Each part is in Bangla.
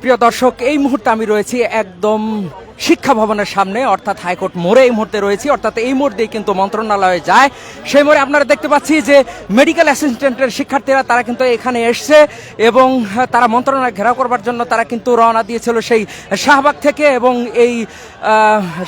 প্রিয় দর্শক, এই মুহূর্তে আমি রয়েছি একদম শিক্ষা ভবনের সামনে, অর্থাৎ হাইকোর্ট মোড়ে এই মুহূর্তে রয়েছি। অর্থাৎ এই মোড় দিয়ে কিন্তু মন্ত্রণালয়ে যায়। সেই মোড়ে আপনারা দেখতে পাচ্ছি যে মেডিকেল অ্যাসিস্ট্যান্টের শিক্ষার্থীরা তারা কিন্তু এখানে এসছে এবং তারা মন্ত্রণালয় ঘেরাও করবার জন্য তারা কিন্তু রওনা দিয়েছিল সেই শাহবাগ থেকে। এবং এই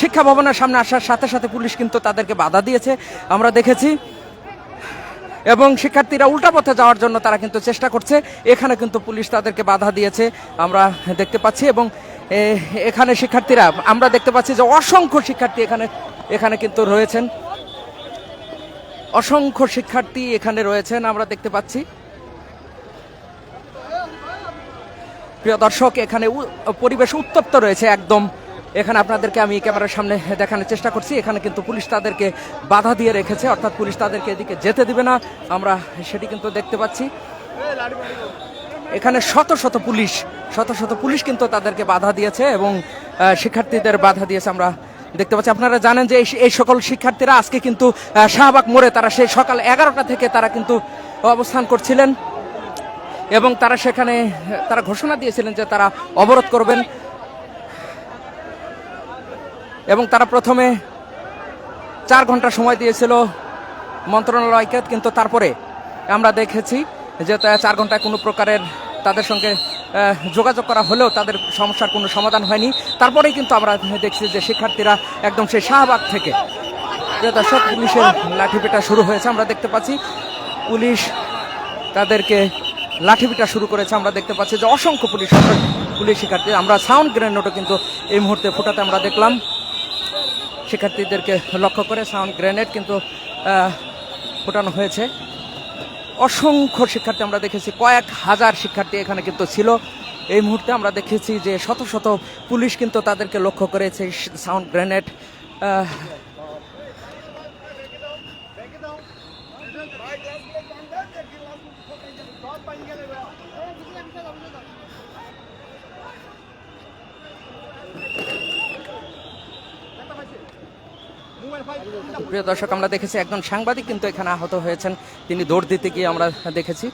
শিক্ষা ভবনের সামনে আসার সাথে সাথে পুলিশ কিন্তু তাদেরকে বাধা দিয়েছে, আমরা দেখেছি। এবং শিক্ষার্থীরা উল্টা পথে যাওয়ার জন্য তারা কিন্তু চেষ্টা করছে, এখানে কিন্তু পুলিশ তাদেরকে বাধা দিয়েছে, আমরা দেখতে পাচ্ছি। এবং এখানে শিক্ষার্থীরা, আমরা দেখতে পাচ্ছি যে অসংখ্য শিক্ষার্থী এখানে কিন্তু রয়েছেন, অসংখ্য শিক্ষার্থী এখানে রয়েছেন, আমরা দেখতে পাচ্ছি। প্রিয় দর্শক, এখানে পরিবেশ উত্তপ্ত রয়েছে একদম। এখানে আপনাদেরকে আমি ক্যামেরার সামনে দেখানোর চেষ্টা করছি, এখানে কিন্তু পুলিশ তাদেরকে বাধা দিয়ে রেখেছে, অর্থাৎ পুলিশ তাদেরকে এদিকে যেতে দিবে না, আমরা সেটি কিন্তু দেখতে পাচ্ছি। এখানে শত শত পুলিশ কিন্তু তাদেরকে বাধা দিয়েছে এবং শিক্ষার্থীদের বাধা দিয়েছে, আমরা দেখতে পাচ্ছি। আপনারা জানেন যে এই সকল শিক্ষার্থীরা আজকে কিন্তু শাহবাগ মোড়ে তারা সেই সকাল 11টা থেকে তারা কিন্তু অবস্থান করছিলেন এবং তারা সেখানে তারা ঘোষণা দিয়েছিলেন যে তারা অবরোধ করবেন। এবং তারা প্রথমে 4 ঘন্টা সময় দিয়েছিল মন্ত্রণালয়কে, কিন্তু তারপরে আমরা দেখেছি যে 4 ঘন্টায় কোনো প্রকারের তাদের সঙ্গে যোগাযোগ করা হলেও তাদের সমস্যার কোনো সমাধান হয়নি। তারপরেই কিন্তু আমরা দেখছি যে শিক্ষার্থীরা একদম সেই শাহবাগ থেকে, দর্শক, পুলিশের লাঠিপেটা শুরু হয়েছে, আমরা দেখতে পাচ্ছি। পুলিশ তাদেরকে লাঠিপেটা শুরু করেছে, আমরা দেখতে পাচ্ছি যে অসংখ্য পুলিশ শিক্ষার্থী, আমরা সাউন্ড গ্রেনেডও কিন্তু এই মুহূর্তে ফোটাতে আমরা দেখলাম। শিক্ষার্থীদেরকে লক্ষ্য করে সাউন্ড গ্রেনেড কিন্তু ফোটানো হয়েছে। অসংখ্য শিক্ষার্থী আমরা দেখেছি, কয়েক হাজার শিক্ষার্থী এখানে কিন্তু ছিল। এই মুহূর্তে আমরা দেখেছি যে শত শত পুলিশ কিন্তু তাদেরকে লক্ষ্য করেছে সাউন্ড গ্রেনেড। প্রিয় দর্শক, আমরা দেখেছি একজন সাংবাদিক কিন্তু এখানে আহত হয়েছেন, তিনি দৌড় দিতে গিয়ে আমরা দেখেছি।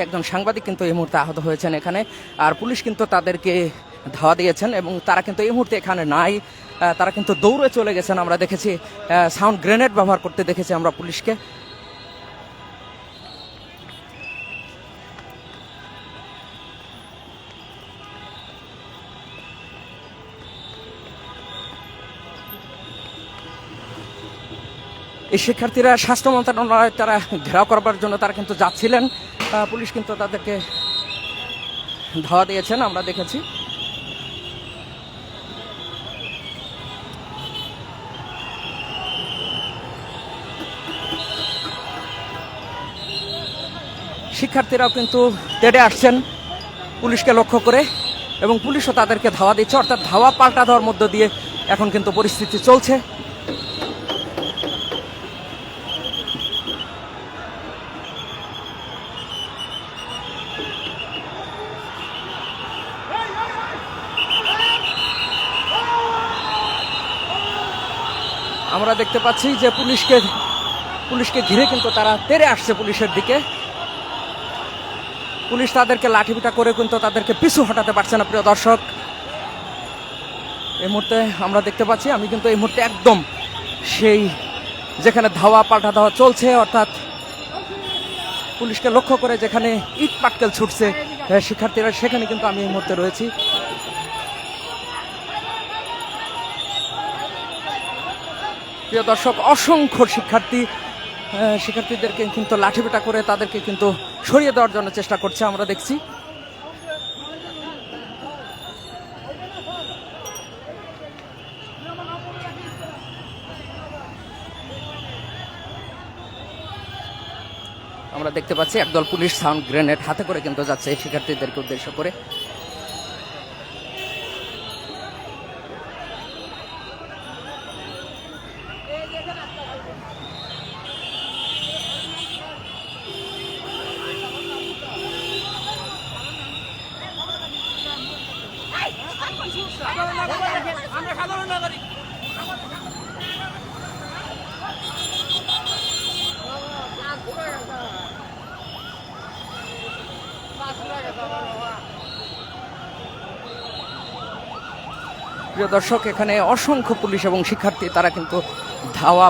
একজন সাংবাদিক কিন্তু এই মুহূর্তে আহত হয়েছেন এখানে, আর পুলিশ কিন্তু তাদেরকে ধাওয়া দিয়েছেন এবং তারা কিন্তু এই মুহূর্তে এখানে নাই, তারা কিন্তু দৌড়ে চলে গেছেন। আমরা দেখেছি সাউন্ড গ্রেনেড ব্যবহার করতে দেখেছি আমরা পুলিশকে। এই শিক্ষার্থীরা স্বাস্থ্য মন্ত্রণালয় তারা ঘেরাও করবার জন্য তারা কিন্তু যাচ্ছিলেন, পুলিশ কিন্তু তাদেরকে ধাওয়া দিয়েছেন, আমরা দেখেছি। শিক্ষার্থীরাও কিন্তু তেড়ে আসছেন পুলিশকে লক্ষ্য করে এবং পুলিশও তাদেরকে ধাওয়া দিচ্ছে, অর্থাৎ ধাওয়া পাল্টা দেওয়ার মধ্য দিয়ে এখন কিন্তু পরিস্থিতি চলছে। আমরা দেখতে পাচ্ছি যে পুলিশকে ঘিরে কিন্তু তারা তেড়ে আসছে পুলিশের দিকে। পুলিশ তাদেরকে লাঠিপিটা করে কিন্তু তাদেরকে পিছু হটাতে পারছে না। প্রিয় দর্শক, এই মুহূর্তে আমরা দেখতে পাচ্ছি, আমি কিন্তু এই মুহূর্তে একদম সেই যেখানে ধাওয়া পাল্টা ধাওয়া চলছে, অর্থাৎ পুলিশকে লক্ষ্য করে যেখানে ইট পাটকেল ছুটছে শিক্ষার্থীরা, সেখানে কিন্তু আমি এই মুহূর্তে রয়েছি। প্রিয় দর্শক, অসংখ্য শিক্ষার্থীদেরকে কিন্তু লাঠিপেটা করে তাদেরকে কিন্তু সরিয়ে দেওয়ার জন্য চেষ্টা করছে, আমরা দেখছি। আমরা দেখতে পাচ্ছি একদল পুলিশ সাউন্ড গ্রেনেড হাতে করে কিন্তু যাচ্ছে শিক্ষার্থীদেরকে উদ্দেশ্য করে। প্রিয় দর্শক, এখানে অসংখ্য পুলিশ এবং শিক্ষার্থী তারা কিন্তু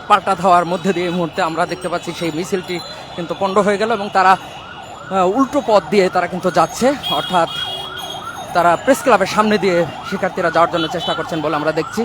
পাল্টা ধাওয়ার মধ্যে দিয়ে এই মুহূর্তে আমরা দেখতে পাচ্ছি সেই মিছিলটি কিন্তু পণ্ড হয়ে গেল এবং তারা উল্টো পথ দিয়ে তারা কিন্তু যাচ্ছে, অর্থাৎ তারা প্রেস ক্লাবের সামনে দিয়ে শিক্ষার্থীরা যাওয়ার জন্য চেষ্টা করছেন বলে আমরা দেখছি।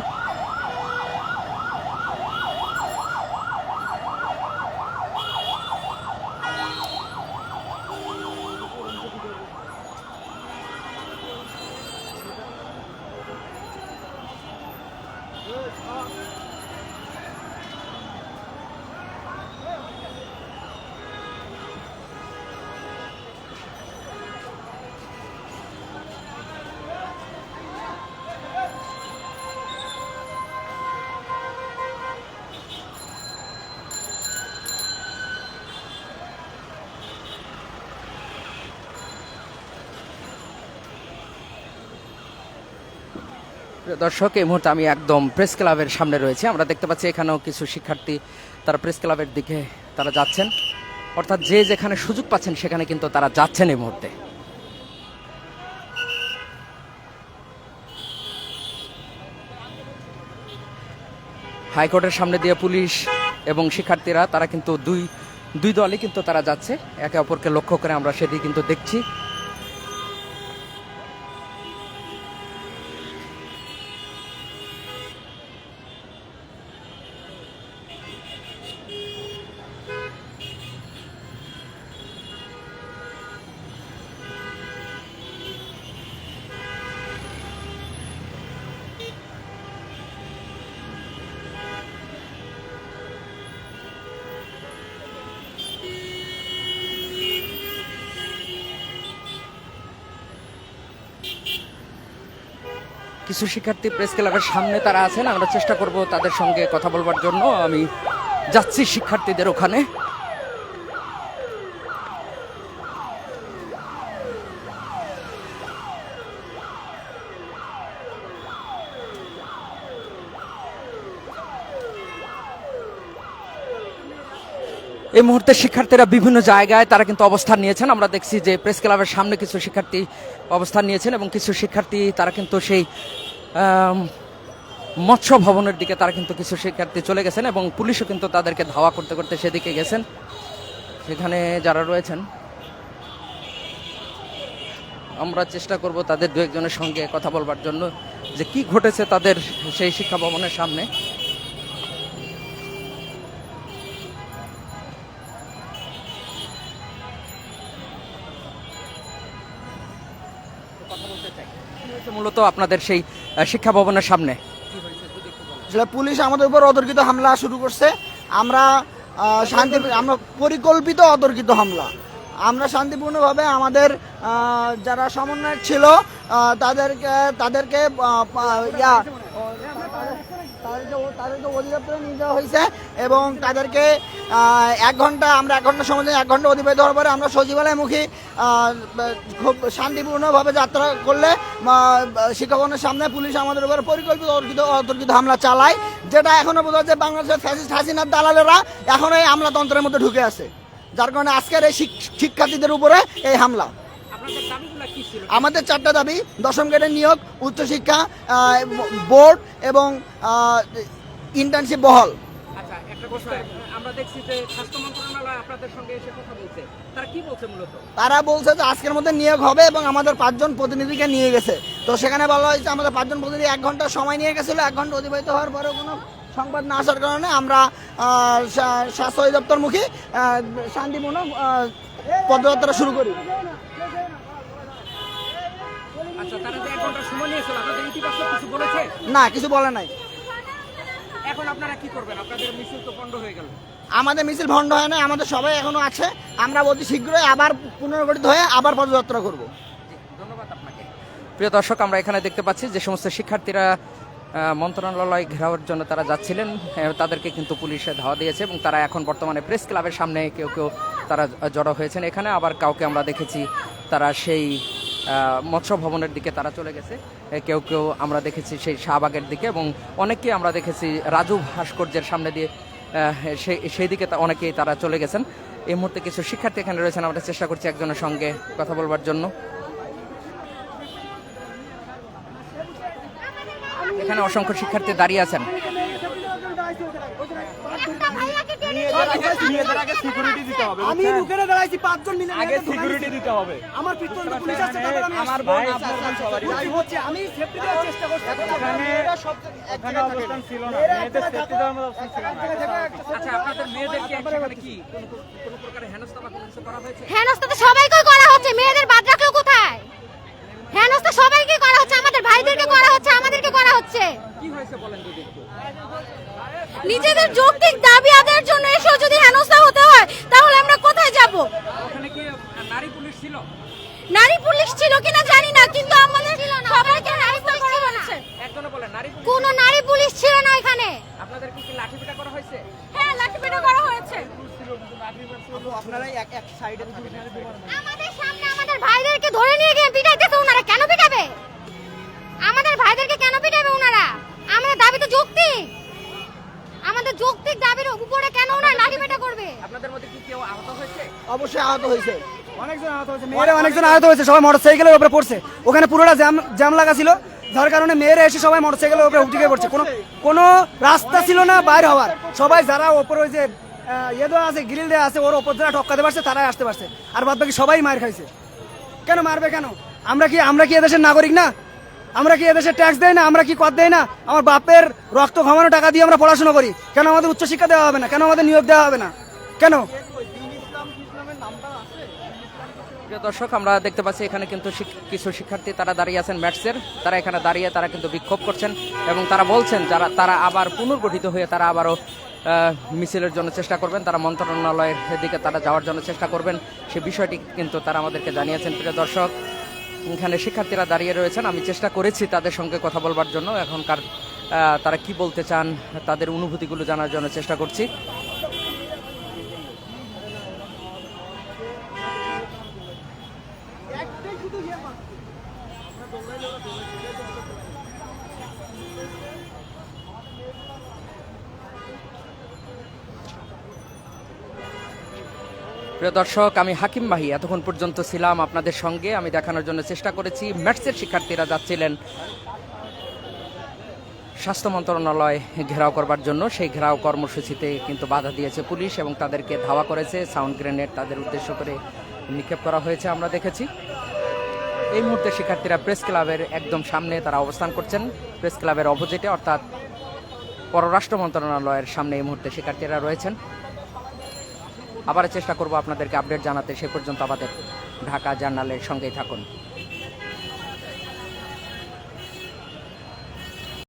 দর্শক, এই মুহূর্তে আমি একদম প্রেস ক্লাবের সামনে রয়েছে। আমরা দেখতে পাচ্ছি এখানেও কিছু শিক্ষার্থী তারা প্রেস ক্লাবের দিকে তারা যাচ্ছেন, অর্থাৎ যে যেখানে সুযোগ পাচ্ছেন সেখানে কিন্তু তারা যাচ্ছেন এই মুহূর্তে। হাইকোর্টের সামনে দিয়ে পুলিশ এবং শিক্ষার্থীরা তারা কিন্তু দুই দলই কিন্তু তারা যাচ্ছে, একে অপরকে লক্ষ্য করে আমরা সেটি কিন্তু দেখছি। কিছু শিক্ষার্থী প্রেস ক্লাবের সামনে তারা আছেন, আমরা চেষ্টা করব তাদের সঙ্গে কথা বলবার জন্য। আমি যাচ্ছি শিক্ষার্থীদের ওখানে। এই মুহূর্তে শিক্ষার্থীরা বিভিন্ন জায়গায় তারা কিন্তু অবস্থান নিয়েছেন। আমরা দেখছি যে প্রেস ক্লাবের সামনে কিছু শিক্ষার্থী অবস্থান নিয়েছেন এবং কিছু শিক্ষার্থী তারা কিন্তু সেই মৎস্য ভবনের দিকে তারা কিন্তু কিছু শিক্ষার্থী চলে গেছেন এবং পুলিশও কিন্তু তাদেরকে ধাওয়া করতে করতে সেদিকে গেছেন। সেখানে যারা রয়েছেন আমরা চেষ্টা করব তাদের দু একজনের সঙ্গে কথা বলবার জন্য যে কি ঘটেছে তাদের সেই শিক্ষা ভবনের সামনে। মূলত আপনাদের সেই শিক্ষা ভবনের সামনে পুলিশ আমাদের উপর অতর্কিত হামলা শুরু করছে। আমরা পরিকল্পিত অতর্কিত হামলা। আমরা শান্তিপূর্ণভাবে আমাদের যারা সমন্বয়ক ছিল তাদেরকে অধিদপ্তরে নিয়ে যাওয়া হয়েছে এবং তাদেরকে আমরা 1 ঘন্টা সময় 1 ঘন্টা অতিবাহিত হওয়ার পরে আমরা সচিবালয়মুখী খুব শান্তিপূর্ণভাবে যাত্রা করলে শিক্ষা ভবনের সামনে পুলিশ আমাদের উপর পরিকল্পিত অতর্কিত হামলা চালায়, যেটা এখনো বোঝা যায় বাংলাদেশের ফ্যাসিস্ট হাসিনার দালালেরা এখনো এই আমলাতন্ত্রের মধ্যে ঢুকে আছে, যার কারণে আজকের এই শিক্ষার্থীদের উপরে এই হামলা। আমাদের 4টা দাবি: 10ম গ্রেডের নিয়োগ, উচ্চশিক্ষা বোর্ড এবং ইন্টার্নশিপ বহাল। তারা বলছে যে আজকের মধ্যে নিয়োগ হবে এবং আমাদের 5 জন প্রতিনিধিকে নিয়ে গেছে। তো সেখানে বলা হয়েছে আমাদের 5 জন প্রতিনিধি 1 ঘন্টা সময় নিয়ে গেছিল। 1 ঘন্টা অতিবাহিত হওয়ার পরেও কোনো সংবাদ না আসার কারণে আমরা স্বাস্থ্য অধিদপ্তরমুখী শান্তিপূর্ণ পদযাত্রা শুরু করি। না, কিছু বলে নাই। এখন আপনারা কি করবেন? আপনাদের মিছিল তো বন্ধ হয়ে গেল। আমাদের মিছিল বন্ধ হয় না, আমাদের সবাই এখনো আছে। আমরা অতি শীঘ্রই আবার পুনর্গঠিত হয়ে আবার পদযাত্রা করব। ধন্যবাদ আপনাকে। প্রিয় দর্শক, আমরা এখানে দেখতে পাচ্ছি যে সমস্ত শিক্ষার্থীরা মন্ত্রণালয় ঘেরাওয়ার জন্য তারা যাচ্ছিলেন, তাদেরকে কিন্তু পুলিশে ধাওয়া দিয়েছে এবং তারা এখন বর্তমানে প্রেস ক্লাবের সামনে কেউ তারা জড়ো হয়েছেন এখানে। আবার কাউকে আমরা দেখেছি তারা সেই মৎস্য ভবনের দিকে তারা চলে গেছে, কেউ আমরা দেখেছি সেই শাহবাগের দিকে এবং অনেককেই আমরা দেখেছি রাজু ভাস্কর্যের সামনে দিয়ে সেই দিকে অনেকেই তারা চলে গেছেন। এই মুহূর্তে কিছু শিক্ষার্থী এখানে রয়েছেন, আমরা চেষ্টা করছি একজনের সঙ্গে কথা বলবার জন্য। এখানে অসংখ্য শিক্ষার্থী দাঁড়িয়ে আছেন। আমি ওখানে দাঁড়াইছি 5 জন মিলে আগে সিকিউরিটি দিতে হবে। আমার পিছনে পুলিশ আছে, তারপর আমি আমার বোন সবারই হচ্ছে, আমি সেফটি দেওয়ার চেষ্টা করছি। এখানে অবস্থান ছিল না, মেয়েদের সেফটি দেওয়ার মতো অবস্থান ছিল না। আচ্ছা, আপনাদের মেয়েদেরকে এখানে কি কোনো প্রকারের হেনস্থা বা কোনো কিছু করা হয়েছে? হেনস্থা তো সবাইকে করা হচ্ছে, মেয়েদের বাদ রাখলো কোথায়? হেনস্থা সবাইকে করা হচ্ছে, আমাদের ভাইদেরকে করা হচ্ছে, আমাদেরকে করা হচ্ছে। কি হয়েছে বলেন যদি একটু। নিজেদের যৌক্তিক দাবি আদায়ের জন্য এসেও যদি হেনস্থা হতে হয় তাহলে আমরা কোথায় যাব? ওখানে কি নারী পুলিশ ছিল? নারী পুলিশ ছিল কিনা জানি না, কিন্তু আমাদের সবাইকে হেনস্থা করা হচ্ছে। একজনে বলেন নারী পুলিশ। কোনো নারী পুলিশ ছিল না এখানে। আপনাদেরকে কি লাঠিপেটা করা হয়েছে? হ্যাঁ, লাঠিপেটা করা হয়েছে। আপনারাই এক সাইডে আমাদের সামনে আমাদের ভাইদেরকে ধরে নিয়ে গিয়ে পিটাইতেছে ওনারা। কেন পিটাবে? আমাদের ভাইদেরকে কেন পিটাবে ওনারা? আমাদের দাবি তো যৌক্তিক, আমাদের যৌক্তিক দাবির উপরে কেন ওনারা লাঠিপেটা করবে? আপনাদের মধ্যে কি কেউ আহত হয়েছে? অবশ্যই আহত হয়েছে। অনেকজন আহত হয়েছে, মেয়েরা অনেকজন আহত হয়েছে, সবাই মোটরসাইকেলের উপরে পড়ছে। ওখানে পুরোটা জ্যাম লাগা ছিল, যার কারণে মেয়েরা এসে সবাই মোটরসাইকেলের উপরে উঠে পড়ছে। কোনো রাস্তা ছিল না বাইরে হওয়ার। সবাই যারা ওপরে ওই যে দেওয়া আছে, গ্রিল দেওয়া আছে, ওর ওপর যারা টপকাতে পারছে তারাই আসতে পারছে, আর বাদ বাকি সবাই মার খাইছে। কেন মারবে কেন? আমরা কি এদেশের নাগরিক না? আমরা কি এদেশে ট্যাক্স দেয় না? আমরা কি কর দেয় না? আমার বাপের রক্ত ঘামানো টাকা দিয়ে আমরা পড়াশোনা করি, কেন আমাদের উচ্চশিক্ষা দেওয়া হবে না? কেন আমাদের নিয়োগ দেওয়া হবে না? কেন? প্রিয় দর্শক, আমরা দেখতে পাচ্ছি এখানে কিন্তু কিছু শিক্ষার্থী তারা দাঁড়িয়ে আছেন ম্যাটসের। তারা এখানে দাঁড়িয়ে তারা কিন্তু বিক্ষোভ করছেন এবং তারা বলছেন তারা আবার পুনর্গঠিত হয়ে তারা আবারও মিছিলের জন্য চেষ্টা করবেন, তারা মন্ত্রণালয়ের দিকে তারা যাওয়ার জন্য চেষ্টা করবেন। সে বিষয়টি কিন্তু তারা আমাদেরকে জানিয়েছেন। প্রিয় দর্শক, এখানে শিক্ষার্থীরা দাঁড়িয়ে রয়েছেন। আমি চেষ্টা করেছি তাদের সঙ্গে কথা বলবার জন্য। এখনকার তারা কি বলতে চান, তাদের অনুভূতিগুলো জানার জন্য চেষ্টা করছি। প্রিয় দর্শক, আমি হাকিম মাহি এতক্ষণ পর্যন্ত ছিলাম আপনাদের সঙ্গে। আমি দেখানোর জন্য চেষ্টা করেছি ম্যাটসের শিক্ষার্থীরা যাচ্ছিলেন স্বাস্থ্য মন্ত্রণালয় ঘেরাও করবার জন্য। সেই ঘেরাও কর্মসূচিতে কিন্তু বাধা দিয়েছে পুলিশ এবং তাদেরকে ধাওয়া করেছে, সাউন্ড গ্রেনেড তাদের উদ্দেশ্য করে নিক্ষেপ করা হয়েছে আমরা দেখেছি। এই মুহূর্তে শিক্ষার্থীরা প্রেস ক্লাবের একদম সামনে তারা অবস্থান করছেন, প্রেস ক্লাবের অপোজিটে, অর্থাৎ পররাষ্ট্র মন্ত্রণালয়ের সামনে এই মুহূর্তে শিক্ষার্থীরা রয়েছেন। আবার চেষ্টা করব আপনাদেরকে আপডেট জানাতে। সে পর্যন্ত আমাদের ঢাকা জার্নালের সঙ্গেই থাকুন।